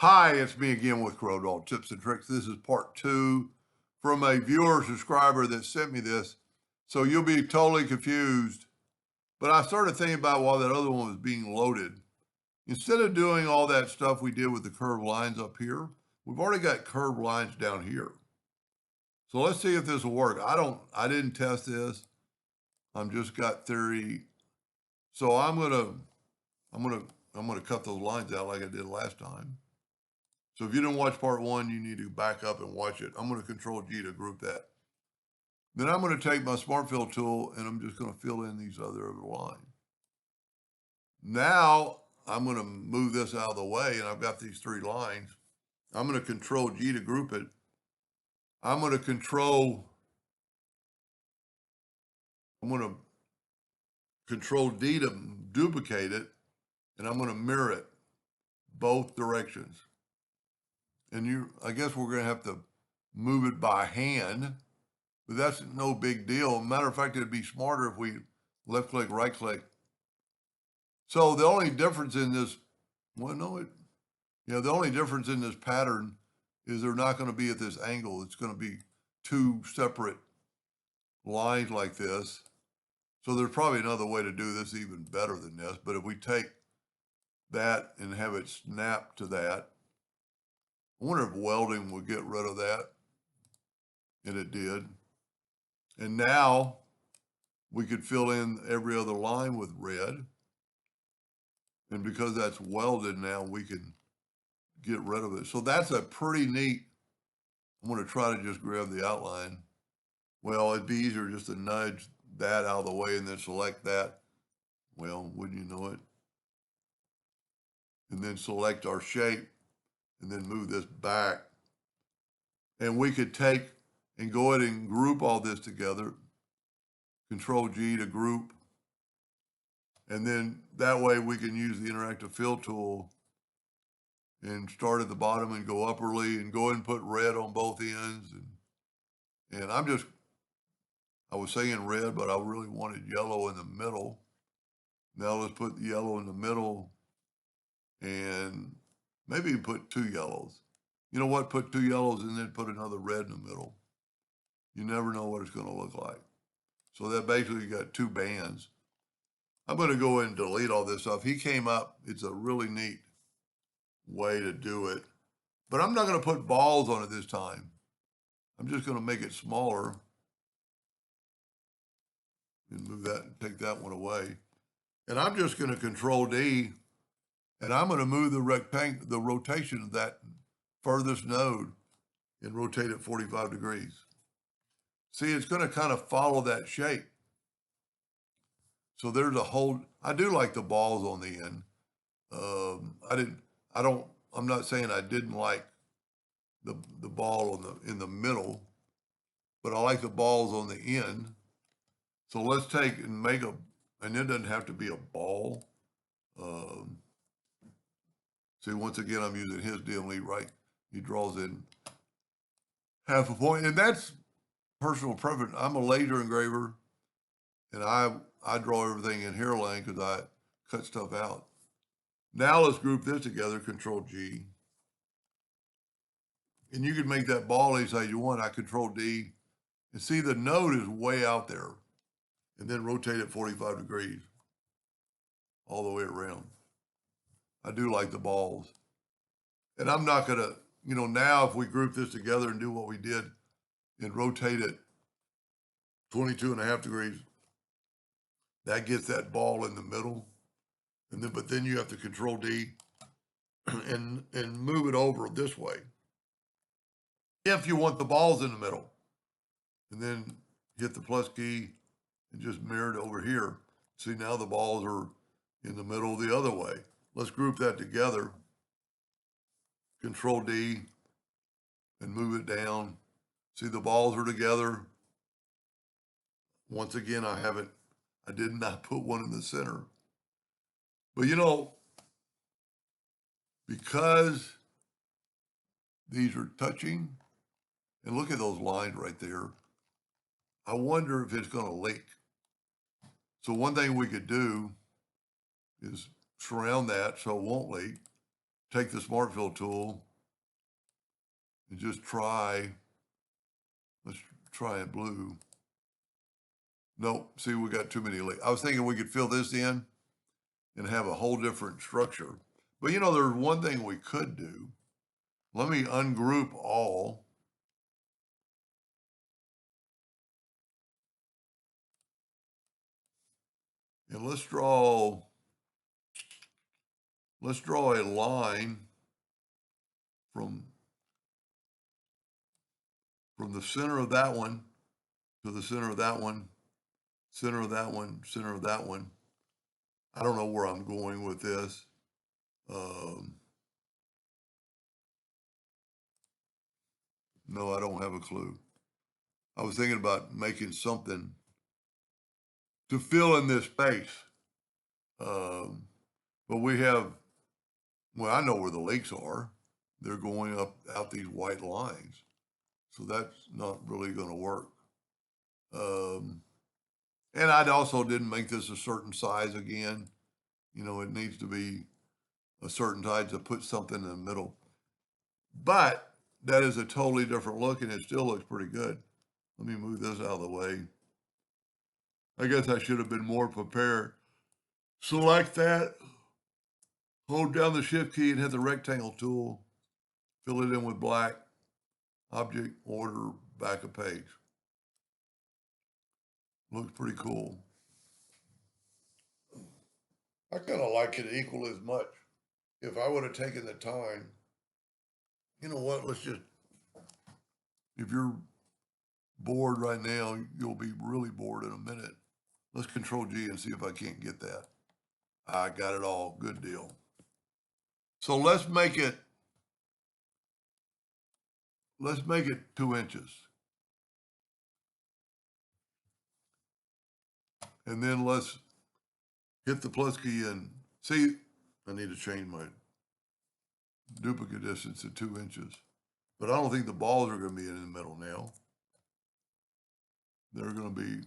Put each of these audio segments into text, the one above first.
Hi, it's me again with Corel Tips and Tricks. This is part two from a viewer subscriber that sent me this. So you'll be totally confused. But I started thinking about while that other one was being loaded. Instead of doing all that stuff we did with the curved lines up here, we've already got curved lines down here. So let's see if this will work. I didn't test this. I'm just got theory. So I'm gonna cut those lines out like I did last time. So if you didn't watch part one, you need to back up and watch it. I'm going to Control G to group that. Then I'm going to take my Smart Fill tool and I'm just going to fill in these other lines. Now I'm going to move this out of the way and I've got these three lines. I'm going to Control G to group it. I'm going to Control D to duplicate it, and I'm going to mirror it both directions. And I guess we're going to have to move it by hand, but that's no big deal. Matter of fact, it'd be smarter if we left click, right click. So the only difference in this, the only difference in this pattern is they're not going to be at this angle. It's going to be two separate lines like this. So there's probably another way to do this even better than this. But if we take that and have it snap to that, I wonder if welding would get rid of that. And it did. And now we could fill in every other line with red. And because that's welded now, we can get rid of it. So that's a pretty neat, I'm going to try to just grab the outline. Well, it'd be easier just to nudge that out of the way and then select that. Well, wouldn't you know it? And then select our shape and then move this back. And we could take and go ahead and group all this together. Control G to group. And then that way we can use the interactive fill tool and start at the bottom and go upperly and go ahead and put red on both ends. And I was saying red, but I really wanted yellow in the middle. Now let's put the yellow in the middle and maybe put two yellows. You know what? Put two yellows and then put another red in the middle. You never know what it's going to look like. So that basically got two bands. I'm going to go ahead and delete all this stuff. He came up. It's a really neat way to do it. But I'm not going to put balls on it this time. I'm just going to make it smaller and move that and take that one away. And I'm just going to Control D, and I'm going to move the rotation of that furthest node and rotate it 45 degrees. See, it's going to kind of follow that shape. So there's a whole, I do like the balls on the end. I'm not saying I didn't like the ball in the middle, but I like the balls on the end. So let's take and and it doesn't have to be a ball. See, once again, I'm using his DME, right? He draws in half a point, and that's personal preference. I'm a laser engraver, and I draw everything in hair line because I cut stuff out. Now let's group this together, Control G. And you can make that ball any size you want. I Control D. And see, the node is way out there. And then rotate it 45 degrees all the way around. I do like the balls. And I'm not going to, now if we group this together and do what we did and rotate it 22.5 degrees, that gets that ball in the middle. But then you have to Control D and move it over this way if you want the balls in the middle. And then hit the plus key and just mirror it over here. See, now the balls are in the middle the other way. Let's group that together. Control D and move it down. See, the balls are together. Once again, I did not put one in the center. But because these are touching, and look at those lines right there, I wonder if it's going to leak. So one thing we could do is surround that so it won't leak. take the Smart Fill tool and just try, let's try it blue. Nope, see, we got too many leaks. I was thinking we could fill this in and have a whole different structure. But you know, there's one thing we could do. Let me ungroup all. And let's draw a line from the center of that one to the center of that one, center of that one, center of that one. I don't know where I'm going with this. No, I don't have a clue. I was thinking about making something to fill in this space. But we have, well, I know where the leaks are. They're going up out these white lines. So that's not really going to work. And I also didn't make this a certain size again. You know, it needs to be a certain size to put something in the middle. But that is a totally different look, and it still looks pretty good. Let me move this out of the way. I guess I should have been more prepared. Select that, hold down the shift key and hit the rectangle tool, fill it in with black, object, order, back a page. Looks pretty cool. I kind of like it equal as much. If I would have taken the time, you know what, let's just, if you're bored right now, you'll be really bored in a minute. Let's Control G and see if I can't get that. I got it all, good deal. So let's make it 2 inches. And then let's hit the plus key and see, I need to change my duplicate distance to 2 inches. But I don't think the balls are going to be in the middle now. They're going to be,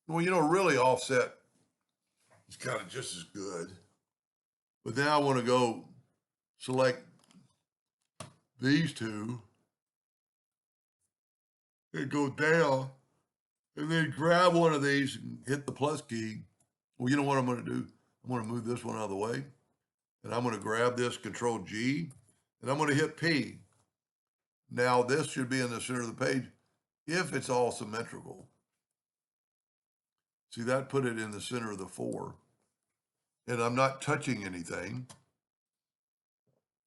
well, you know, really offset is kind of just as good. But then I want to go select these two and go down and then grab one of these and hit the plus key. Well, you know what I'm going to do? I'm going to move this one out of the way. And I'm going to grab this Control G and I'm going to hit P. Now this should be in the center of the page if it's all symmetrical. See, that put it in the center of the 4. And I'm not touching anything.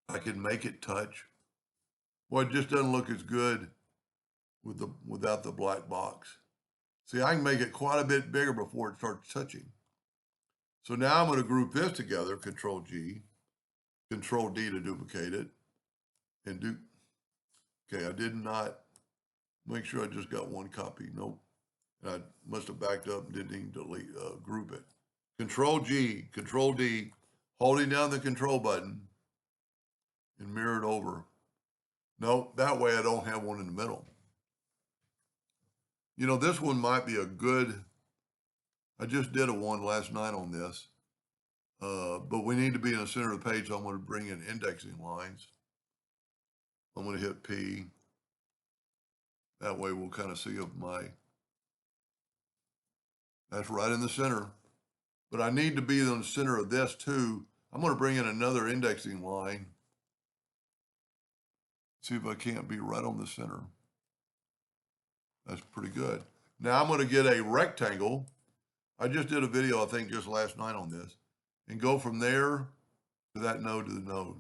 I can make it touch. Well, it just doesn't look as good without the black box. See, I can make it quite a bit bigger before it starts touching. So now I'm going to group this together, Control G, Control D to duplicate it, and do, okay, I did not make sure I just got one copy. Nope. I must have backed up and didn't even delete, group it. Control G, Control D, holding down the control button and mirror it over. No, that way I don't have one in the middle. You know, this one might be a good, I just did a one last night on this, but we need to be in the center of the page, so I'm going to bring in indexing lines. I'm going to hit P. That way we'll kind of see if that's right in the center. But I need to be in the center of this too. I'm going to bring in another indexing line. See if I can't be right on the center. That's pretty good. Now I'm going to get a rectangle. I just did a video, I think, just last night on this. And go from there to that node to the node.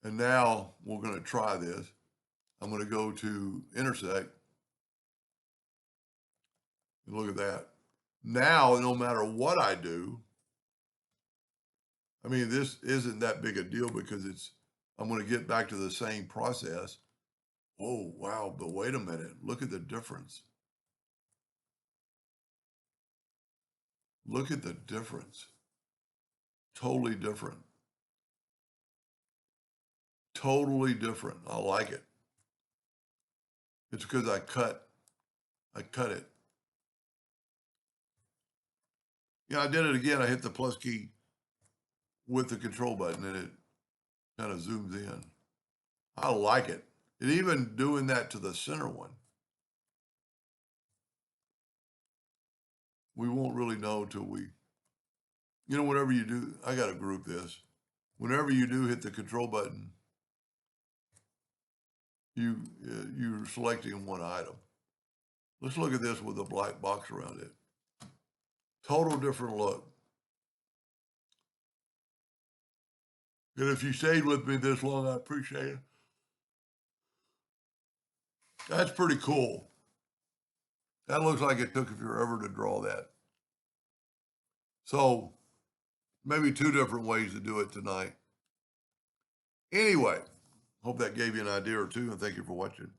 And now we're going to try this. I'm going to go to intersect. And look at that. Now, no matter what I do, I mean, this isn't that big a deal because I'm going to get back to the same process. Oh, wow, but wait a minute. Look at the difference. Look at the difference. Totally different. Totally different. I like it. It's because I cut it. Yeah, I did it again. I hit the plus key with the control button, and it kind of zooms in. I like it. And even doing that to the center one, we won't really know till we, whenever you do, I got to group this. Whenever you do hit the control button, you're selecting one item. Let's look at this with a black box around it. Total different look. And if you stayed with me this long, I appreciate it. That's pretty cool. That looks like it took forever to draw that. So maybe two different ways to do it tonight. Anyway, hope that gave you an idea or two, and thank you for watching.